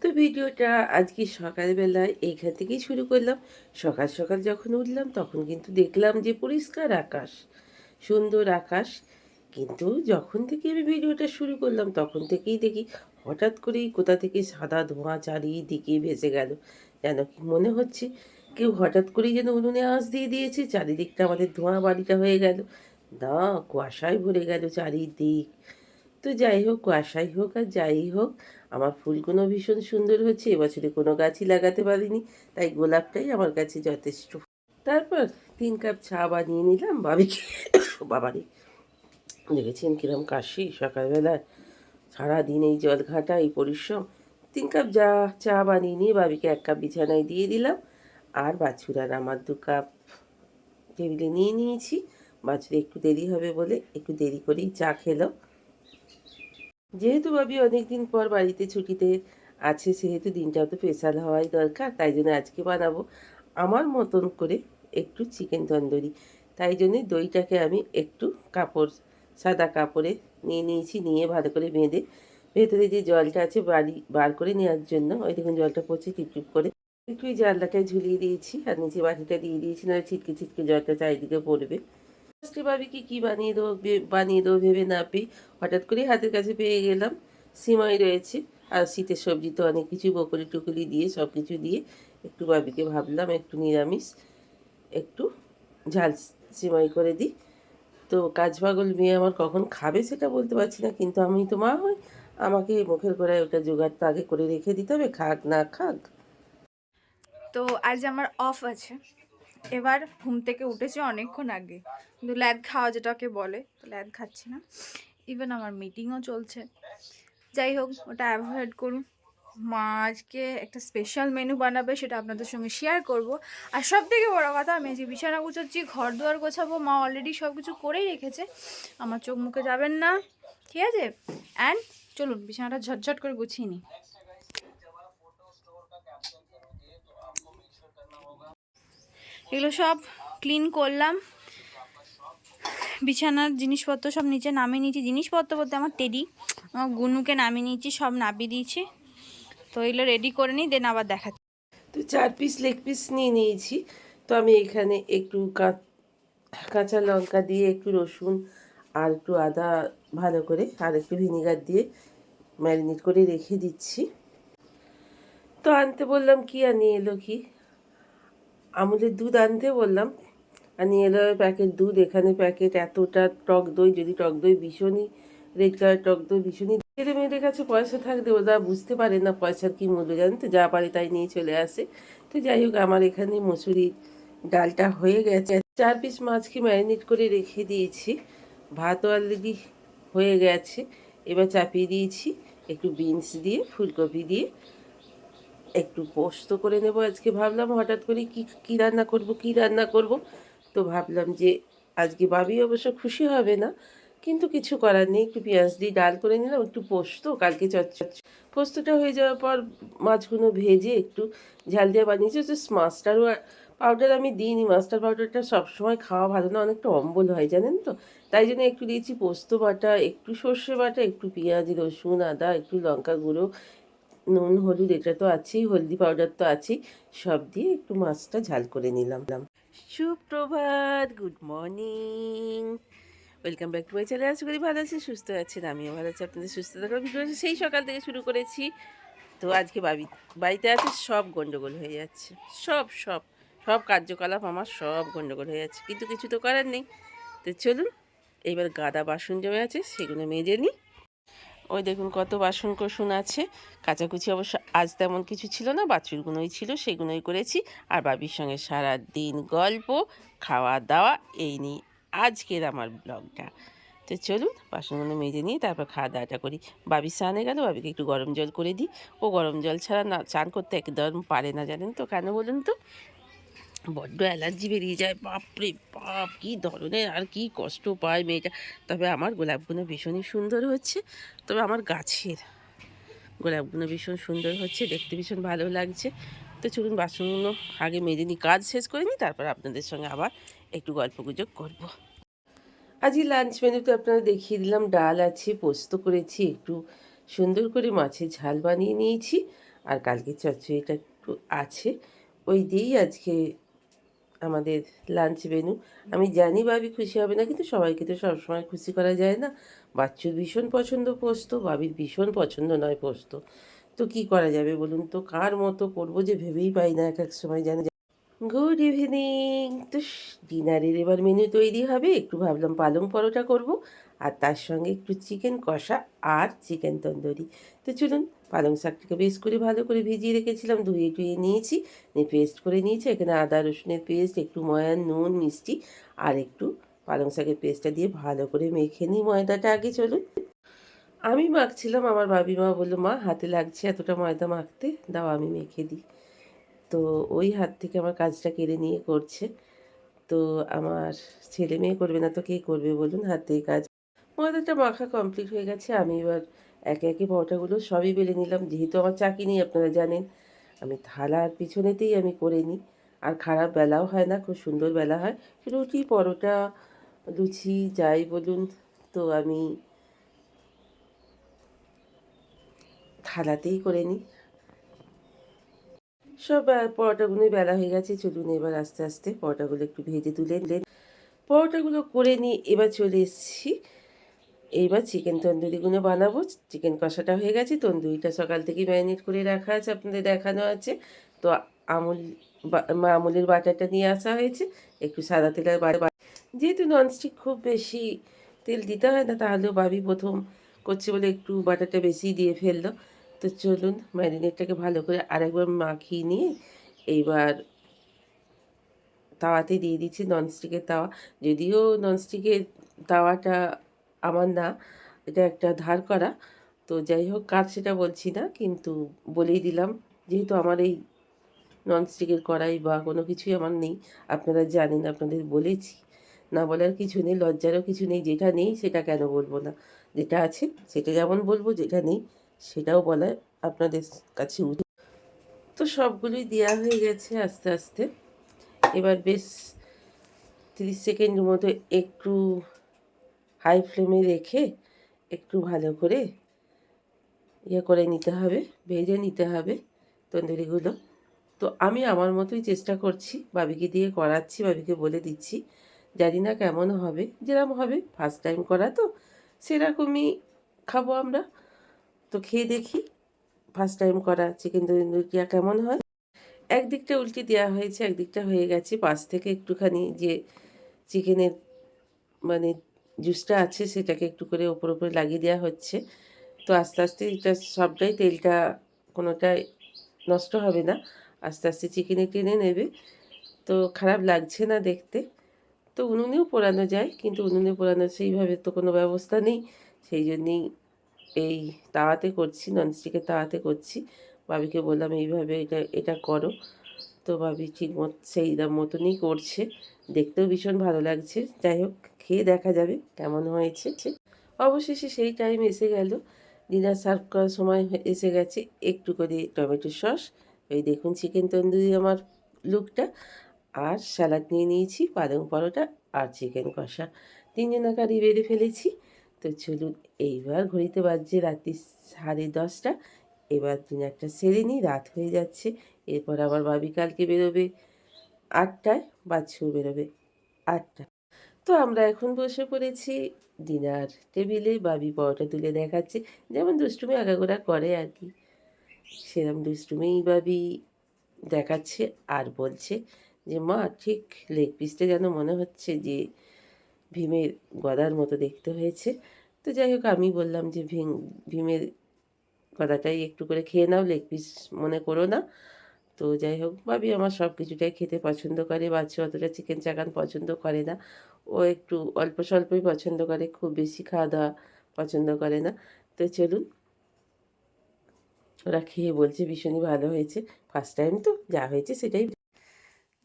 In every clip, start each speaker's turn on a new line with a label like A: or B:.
A: তো ভিডিওটা আজকে সকালবেলায় এইখান থেকেই শুরু করলাম। সকাল সকাল যখন উঠলাম তখন কিন্তু দেখলাম যে পরিষ্কার আকাশ, সুন্দর আকাশ। কিন্তু যখন থেকে আমি ভিডিওটা শুরু করলাম তখন থেকেই দেখি হঠাৎ করেই কোথা থেকে সাদা ধোঁয়া চারিদিকে ভেসে গেল। যেন কি মনে হচ্ছে কেউ হঠাৎ করেই যেন উনুনে আঁচ দিয়ে দিয়েছে, চারিদিকটা আমাদের ধোঁয়া বাড়িটা হয়ে গেল। না, কুয়াশায় ভরে গেল চারিদিক। তো যাই হোক, কুয়াশাই হোক আর যাই হোক, আমার ফুলগুলো ভীষণ সুন্দর হচ্ছে। এবছরে কোনো গাছই লাগাতে পারিনি, তাই গোলাপটাই আমার কাছে যথেষ্ট। তারপর 3 কাপ চা বানিয়ে নিলাম বাবিকে। বাবারে, দেখেছেন কিরম কাশি সকালবেলায়, সারাদিন এই জল ঘাঁটা, এই পরিশ্রম। 3 কাপ চা বানিয়ে নিয়ে বাবিকে 1 কাপ বিছানায় দিয়ে দিলাম। আর বাছুর আর আমার 2 কাপ টেবিলে নিয়ে নিয়েছি। বাছুর একটু দেরি হবে বলে একটু দেরি করেই চা খেলো। যেহেতু ভাবি অনেকদিন পর বাড়িতে ছুটিতে আছে, সেহেতু দিনটাও তো স্পেশাল হওয়াই দরকার, তাই জন্য আজকে বানাবো আমার মতন করে একটু চিকেন তন্দুরি। তাই জন্যে দইটাকে আমি একটু কাপড়, সাদা কাপড়ে নিয়ে নিয়েছি, নিয়ে ভালো করে বেঁধে ভেতরে যে জলটা আছে বার করে নেওয়ার জন্য, ওই দেখুন জলটা পড়ছে টিপটিপ করে, একটু ওই জানলাটায় ঝুলিয়ে দিয়েছি আর নিচে বাটিটা দিয়ে দিয়েছি, না ছিটকে ছিটকে জলটা চারিদিকে পড়বে। ফার্স্টে ভাবি কি বানিয়ে দেবো ভেবে না পেয়ে হঠাৎ করেই হাতের কাছে পেয়ে গেলাম সিমাই রয়েছে। আর শীতের সবজি তো অনেক কিছু, বকলি টুকলি দিয়ে সব কিছু দিয়ে একটু ভাবিকে ভাবলাম একটু নিরামিষ একটু ঝাল সিমাই করে দিই। তো কাজ পাগল মেয়ে আমার কখন খাবে সেটা বলতে পারছি না, কিন্তু আমি তো মা হই, আমাকে মুখের গোড়ায় ওটা জোগাড় তো আগে করে রেখে দিতে হবে, খাক না খাক।
B: তো আজ আমার অফ আছে। এবার ঘুম থেকে উঠেছি অনেকক্ষণ আগে, কিন্তু ল্যাদ খাওয়া যেটাকে বলে, তো ল্যাদ খাচ্ছি না। ইভেন আমার মিটিংও চলছে। যাই হোক, ওটা অ্যাভয়েড করুন। মা আজকে একটা স্পেশাল মেনু বানাবে, সেটা আপনাদের সঙ্গে শেয়ার করব। আর সব থেকে বড়ো কথা, আমি যে বিছানা গুছাচ্ছি, ঘর দুয়ার গোছাবো, মা অলরেডি সব কিছু করেই রেখেছে। আমার চোখ মুখে যাবেন না, ঠিক আছে? অ্যান্ড চলুন বিছানাটা ঝটঝট করে গুছিয়ে নিই। এগুলো সব ক্লিন করলাম, বিছানার জিনিসপত্র সব নিচে নামিয়ে নিয়েছি। জিনিসপত্র বলতে আমার টেডি, আমার গুনুকে নামিয়ে নিয়েছি, সব নামিয়ে দিয়েছি। তো এগুলো রেডি করে নিই, দেন আবার দেখাচ্ছি।
A: তো 4 পিস লেগ পিস নিয়ে নিয়েছি। তো আমি এখানে একটু কাঁচা লঙ্কা দিয়ে একটু রসুন আর একটু আদা ভালো করে আর একটু ভিনিগার দিয়ে ম্যারিনেট করে রেখে দিচ্ছি। তো আনতে বললাম কি, আর নিয়ে এলো কি, আমুলের দুধ আনতে বললাম আর নিয়ে এলো প্যাকেট দুধ। এখানে প্যাকেট এতটা টক দই, যদি টক দই ভীষণই রেড কালার টক দই ভীষণই, ছেলে মেয়েদের কাছে পয়সা থাকতে ওরা বুঝতে পারে না পয়সার কী মূল্য, জানেন তো, যা পারে তাই নিয়ে চলে আসে। তো যাই হোক, আমার এখানে মসুরির ডালটা হয়ে গেছে। 4 পিস মাছকে ম্যারিনেট করে রেখে দিয়েছি, ভাতও অলরেডি হয়ে গেছে। এবার চাপিয়ে দিয়েছি একটু বিনস দিয়ে, ফুলকপি দিয়ে একটু পোস্ত করে নেব আজকে। ভাবলাম হঠাৎ করে কি রান্না করব। তো ভাবলাম যে আজকে ভাবি অবশ্য খুশি হবে না, কিন্তু কিছু করার নেই, একটু পেঁয়াজ দিয়ে ডাল করে নিলাম, একটু পোস্ত কালকে চচ্চড়ি। পোস্তটা হয়ে যাওয়ার পর মাছগুলো ভেজে একটু ঝাল দিয়ে বানিয়েছি। হচ্ছে মাস্টার পাউডার আমি দিইনি, মাস্টার পাউডারটা সবসময় খাওয়া ভালো না, অনেকটা অম্বল হয় জানেন তো, তাই জন্য একটু দিয়েছি পোস্ত বাটা, একটু সর্ষে বাটা, একটু পেঁয়াজ রসুন আদা, একটু লঙ্কা গুঁড়ো, নুন হলুদ, এটা তো আছেই, হলদি পাউডার তো আছেই, সব দিয়ে একটু মাছটা ঝাল করে নিলাম। সুপ্রভাত, good morning, welcome back to my channel. আশা করি ভালো আছেন, সুস্থ আছেন, আমিও ভালো আছি। আপনাদের সুস্থ থাকার ভিডিও সেই সকাল থেকে শুরু করেছি। তো আজকে বাড়িতে আছে, সব গন্ডগোল হয়ে যাচ্ছে, সব সব সব কার্যকলাপ আমার সব গন্ডগোল হয়ে যাচ্ছে, কিন্তু কিছু তো করার নেই। তো চলুন, এইবার গাদা বাসন জমে আছে সেগুলো মেজে নিই। ওই দেখুন কত বাসন কোসন আছে। কাচাকুচি অবশ্য আজ তেমন কিছু ছিল না, বাছুরগুলোই ছিল, সেগুলোই করেছি। আর বাবির সঙ্গে সারা দিন গল্প, খাওয়া দাওয়া, এই নিয়ে আজকের আমার ব্লগটা। তো চলুন বাসনগুলো মেজে নিয়ে তারপর খাওয়া দাওয়াটা করি। বাবির স্নানে গেল, বাবিকে একটু গরম জল করে দিই। ও গরম জল ছাড়া না চান করতে একদম পারে না, জানেন তো কেন বলুন তো, বড্ড অ্যালার্জি বেরিয়ে যায়, বাপরে বাপ কী ধরনের আর কি কষ্ট পায় মেয়েটা। তবে আমার গোলাপগুলো ভীষণই সুন্দর হচ্ছে, তবে আমার গাছের গোলাপগুলো ভীষণ সুন্দর হচ্ছে, দেখতে ভীষণ ভালো লাগছে। তো চলুন বাসনগুলো আগে মেজে নিই, কাজ শেষ করে নিই, তারপর আপনাদের সঙ্গে আবার একটু গল্প গুজব করবো। আজকে লাঞ্চ মেনুতে আপনারা দেখিয়ে দিলাম, ডাল আছে, পোস্ত করেছি, একটু সুন্দর করে মাছের ঝাল বানিয়ে নিয়েছি। আর কালকে চচ্চড়িটা একটু আছে, ওই দিয়েই আজকে আমাদের লাঞ্চ মেনু। আমি জানি ভাবি খুশি হবে না, কিন্তু সবাইকে তো সবসময় খুশি করা যায় না। বাচ্চুর ভীষণ পছন্দ পোস্ত, ভাবির ভীষণ পছন্দ নয় পোস্ত। তো কি করা যাবে বলুন তো, কার মতো করবো যে ভেবেই পাই না এক এক সময়, জানে। Good evening. তো ডিনারের এবার মেনু তৈরি হবে। একটু ভাবলাম পালং পরোটা করব, আর তার সঙ্গে একটু চিকেন কষা আর চিকেন তন্দুরি। তো চলুন, পালং শাকটাকে বেশ করে ভালো করে ভিজিয়ে রেখেছিলাম, ধুয়ে টুয়ে নিয়েছি, নিয়ে পেস্ট করে নিয়েছি। এখানে আদা রসুনের পেস্ট, একটু ময়ান, নুন, মিষ্টি আর একটু পালং শাকের পেস্টটা দিয়ে ভালো করে মেখে নিই ময়দাটা আগে। চলুন, আমি মাখছিলাম, আমার বাবিমা বললো, মা হাতে লাগছে এতটা ময়দা মাখতে, দাও আমি মেখে দিই। তো ওই হাত থেকে আমার কাজটা কেড়ে নিয়ে করছে। তো আমার ছেলে মেয়ে করবে না তো কে করবে বলুন, হাতেই কাজ। ময়দাটা মাখা কমপ্লিট হয়ে গেছে। আমি এবার একে একে পরোটাগুলো সবই বেলে নিলাম। যেহেতু আমার চাকি নেই, আপনারা জানেন, আমি থালার পিছনেতেই আমি করে নিই। আর খারাপ বেলাও হয় না, খুব সুন্দর বেলা হয়। রুটি, পরোটা, লুচি যাই বলুন, তো আমি থালাতেই করে নিই। সব পরোটাগুলোই বেলা হয়ে গেছে। চলুন এবার আস্তে আস্তে পরোটাগুলো একটু ভেজে তুলে নিলেন। পরোটাগুলো করে নিয়ে এবার চলে এসেছি, এইবার চিকেন তন্দুরিগুলো বানাবো। চিকেন কষাটা হয়ে গেছে, তন্দুরিটা সকাল থেকেই ম্যারিনেট করে রাখা আছে, আপনাদের দেখানো আছে। তো আমুল আমুলের বাটারটা নিয়ে আসা হয়েছে, একটু সাদা তেলের বাটার। যেহেতু ননস্টিক খুব বেশি তেল দিতে হয় না, তাহলেও ভাবি প্রথম করছে বলে একটু বাটারটা বেশি দিয়ে ফেললো। তো চলুন, ম্যারিনেটটাকে ভালো করে আরেকবার মাখিয়ে নিয়ে এইবার তাওয়াতে দিয়ে দিচ্ছি, ননস্টিকের তাওয়া। যদিও ননস্টিকের তাওয়াটা আমার না, এটা একটা ধার করা। তো যাই হোক, কার সেটা বলছি না, কিন্তু বলেই দিলাম, যেহেতু আমার এই ননস্টিকের কড়াই বা কোনো কিছুই আমার নেই। আপনারা জানেন, আপনাদের বলেছি, না বলার কিছু নেই, লজ্জারও কিছু নেই। যেটা নেই সেটা কেন বলবো না, যেটা আছে সেটা যেমন বলবো, যেটা নেই সেটাও বলা আপনাদের কাছে উচিত। তো সবগুলোই দেওয়া হয়ে গেছে আস্তে আস্তে। এবার বেশ 30 সেকেন্ড মতো একটু হাই ফ্লেমে রেখে একটু ভালো করে করে নিতে হবে, ভেজে নিতে হবে তন্দুরিগুলো। তো আমি আমার মতোই চেষ্টা করছি, ভাবিকে দিয়ে করাচ্ছি, ভাবিকে বলে দিচ্ছি। জানি না কেমন হবে, যেরকম হবে, ফার্স্ট টাইম করা তো সেরকমই খাবো আমরা। তো খেয়ে দেখি ফার্স্ট টাইম করা চিকেন তন্দুরিটা কেমন হয়। একদিকটা উল্টে দেওয়া হয়েছে, একদিকটা হয়ে গেছে। পাশ থেকে একটুখানি যে চিকেনের মানে জুসটা আছে সেটাকে একটু করে ওপর ওপরে লাগিয়ে দেওয়া হচ্ছে। তো আস্তে আস্তে এটা সবটাই, তেলটা কোনোটাই নষ্ট হবে না, আস্তে আস্তে চিকেনে টেনে নেবে। তো খারাপ লাগছে না দেখতে। তো উনুনেও পোড়ানো যায়, কিন্তু উনুনে পোড়ানোর সেইভাবে তো কোনো ব্যবস্থা নেই। সেই জন্যেই এই তাওয়াতে করছি, ননস্টিকের তাওয়াতে করছি। ভাবিকে বললাম এইভাবে এটা এটা করো। তো ভাবি ঠিক সেই মতনই করছে। দেখতেও ভীষণ ভালো লাগছে। যাই হোক, খেয়ে দেখা যাবে কেমন হয়েছে। অবশেষে সেই টাইম এসে গেল, ডিনার সার্ভ করার সময় এসে গেছে। একটু করে টমেটো সস, ওই দেখুন চিকেন তন্দুরি আমার লুকটা, আর স্যালাড নিয়ে নিয়েছি, পালং পরোটা আর চিকেন কষা। তিনজনাকারই বেড়ে ফেলেছি। তো চলুন, এইবার ঘড়িতে বাজছে রাত্রি 10:30। এবার ডিনারটা সেরে নিই, রাত হয়ে যাচ্ছে। এরপর আবার ভাবি কালকে বেরোবে 8টায়, বাচ্চুও বেরোবে 8টায়। তো আমরা এখন বসে পড়েছি ডিনার টেবিলে। ভাবি পরোটা তুলে দেখাচ্ছে, যেমন দুষ্টুমি আগাগোড়া করে আর কি, সেরকম দুষ্টুমিই ভাবি দেখাচ্ছে। আর বলছে যে, মা ঠিক লেগ পিসটা যেন মনে হচ্ছে যে ভীমের গদার মতো দেখতে হয়েছে। তো যাই হোক, আমি বললাম যে ভীমের গদাটাই একটু করে খেয়ে নাও, লেগ পিস মনে করো না। তো যাই হোক, ভাবি আমার সব কিছুটাই খেতে পছন্দ করে। বাচ্চা অতটা চিকেন চাকান পছন্দ করে না, ও একটু অল্প স্বল্পই পছন্দ করে, খুব বেশি খাওয়া দাওয়া পছন্দ করে না। তো চলুন, ওরা খেয়ে বলছে ভীষণই ভালো হয়েছে। ফার্স্ট টাইম তো, যা হয়েছে সেটাই।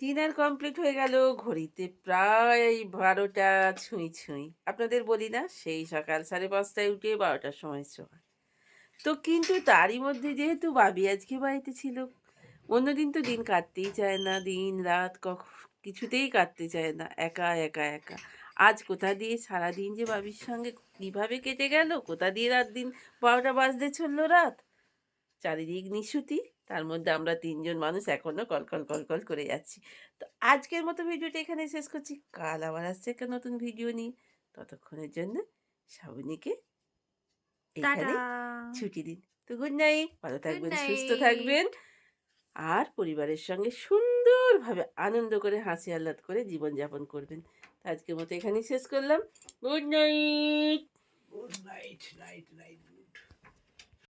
A: ডিনার কমপ্লিট হয়ে গেল, ঘড়িতে প্রায় 12টা ছুঁই ছুঁই। আপনাদের বলি না, সেই সকাল 5:30টায় উঠে 12টার সময় শোয়া। তো কিন্তু তারই মধ্যে যেহেতু ভাবি আজকে বাড়িতে ছিল, অন্যদিন তো দিন কাটতেই চায় না, দিন রাত কিছুতেই কাটতে চায় না, একা একা একা। আজ কোথা দিয়ে সারাদিন যে বাবির সঙ্গে কীভাবে কেটে গেল, কোথা দিয়ে রাত দিন 12টা বাজতে চললো রাত, চারিদিক নিশুতি, তার মধ্যে আমরা তিনজন মানুষ এখনো কলকল কলকল করে যাচ্ছি। তো আজকের মতো ভিডিওটা এখানে শেষ করছি, কাল আবার আসছে একটা নতুন ভিডিও নিয়ে। ততক্ষণের জন্য শ্রাবণীকে
B: টাটা।
A: এখানে ছুটি দিন। তো গুড নাইট, ভালো
B: গুড
A: থাকবেন, সুস্থ
B: নাইট।
A: থাকবেন, আর পরিবারের সঙ্গে সুন্দরভাবে আনন্দ করে হাসি আহ্লাদ করে জীবনযাপন করবেন। তো আজকের মতো এখানেই শেষ করলাম। Good night.
C: Good night, night, night.